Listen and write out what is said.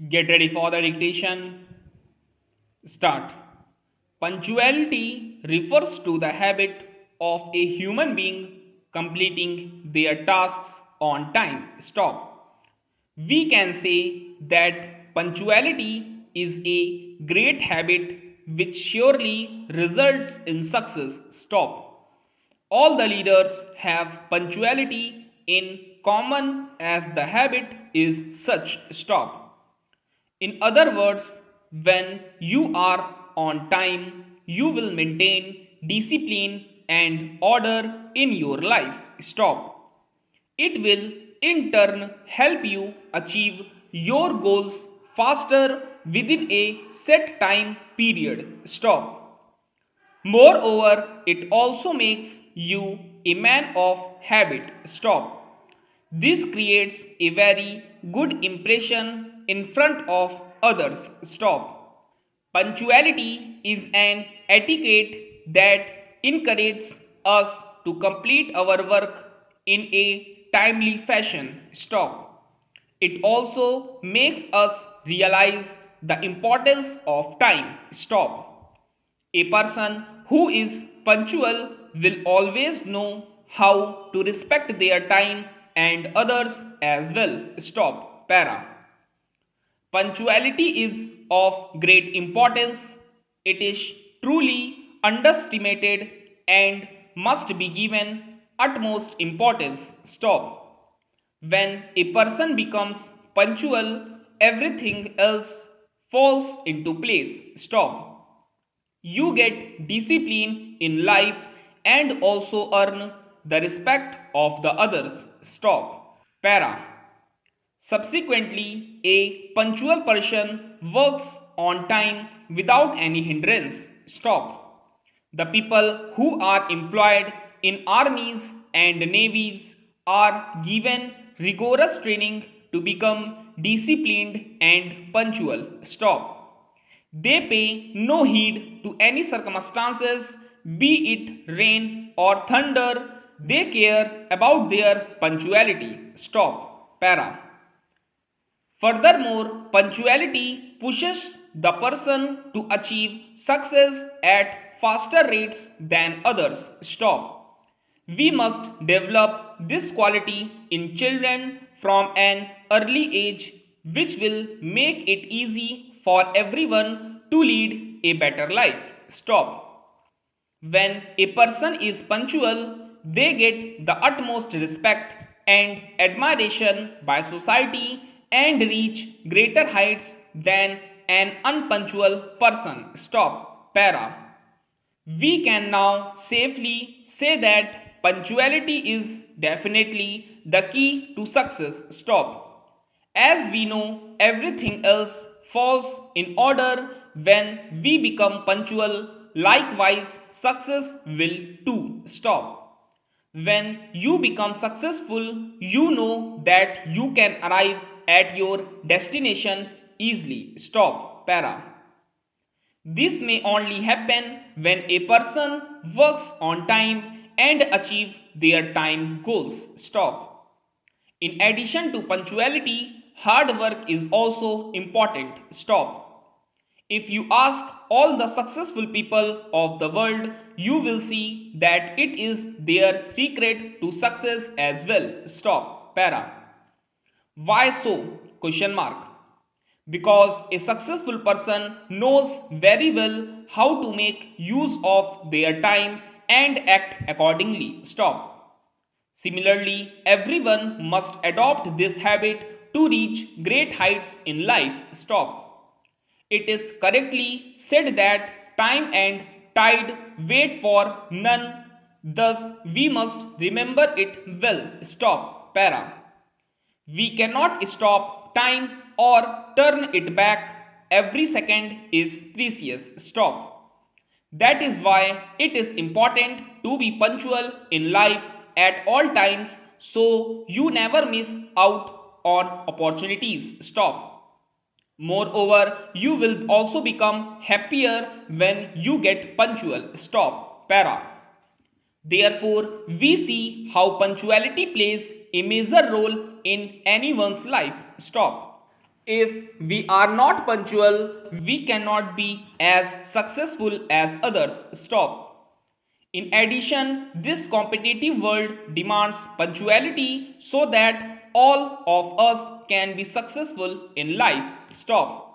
Get ready for the dictation. Start. Punctuality refers to the habit of a human being completing their tasks on time. Stop. We can say that punctuality is a great habit which surely results in success. Stop. All the leaders have punctuality in common as the habit is such. Stop. In other words, when you are on time, you will maintain discipline and order in your life. Stop. It will in turn help you achieve your goals faster within a set time period. Stop. Moreover, it also makes you a man of habit. Stop. This creates a very good impression in front of others. Stop. Punctuality is an etiquette that encourages us to complete our work in a timely fashion. Stop. It also makes us realize the importance of time. Stop. A person who is punctual will always know how to respect their time and others as well. Stop. Para. Punctuality is of great importance. It is truly underestimated and must be given utmost importance. Stop. When a person becomes punctual, everything else falls into place. Stop. You get discipline in life and also earn the respect of the others. Stop. Para. Subsequently, a punctual person works on time without any hindrance. Stop. The people who are employed in armies and navies are given rigorous training to become disciplined and punctual. Stop. They pay no heed to any circumstances, be it rain or thunder. They care about their punctuality. Stop. Para. Furthermore, punctuality pushes the person to achieve success at faster rates than others. Stop. We must develop this quality in children from an early age, which will make it easy for everyone to lead a better life. Stop. When a person is punctual, they get the utmost respect and admiration by society and reach greater heights than an unpunctual person. Stop. Para. We can now safely say that punctuality is definitely the key to success. Stop. As we know, everything else falls in order when we become punctual. Likewise, success will too. Stop. When you become successful, you know that you can arrive at your destination easily. Stop. Para. This may only happen when a person works on time and achieve their time goals. Stop. In addition to punctuality, hard work is also important. Stop. If you ask all the successful people of the world, you will see that it is their secret to success as well. Stop. Para. Why so? Question mark. Because a successful person knows very well how to make use of their time and act accordingly. Stop. Similarly, everyone must adopt this habit to reach great heights in life. Stop. It is correctly said that time and tide wait for none. Thus, we must remember it well. Stop. Para. We cannot stop time or turn it back. Every second is precious. Stop. That is why it is important to be punctual in life at all times so you never miss out on opportunities. Stop. Moreover, you will also become happier when you get punctual. Stop. Para. Therefore, we see how punctuality plays a major role in anyone's life. Stop. If we are not punctual, we cannot be as successful as others. Stop. In addition, this competitive world demands punctuality so that all of us can be successful in life. Stop.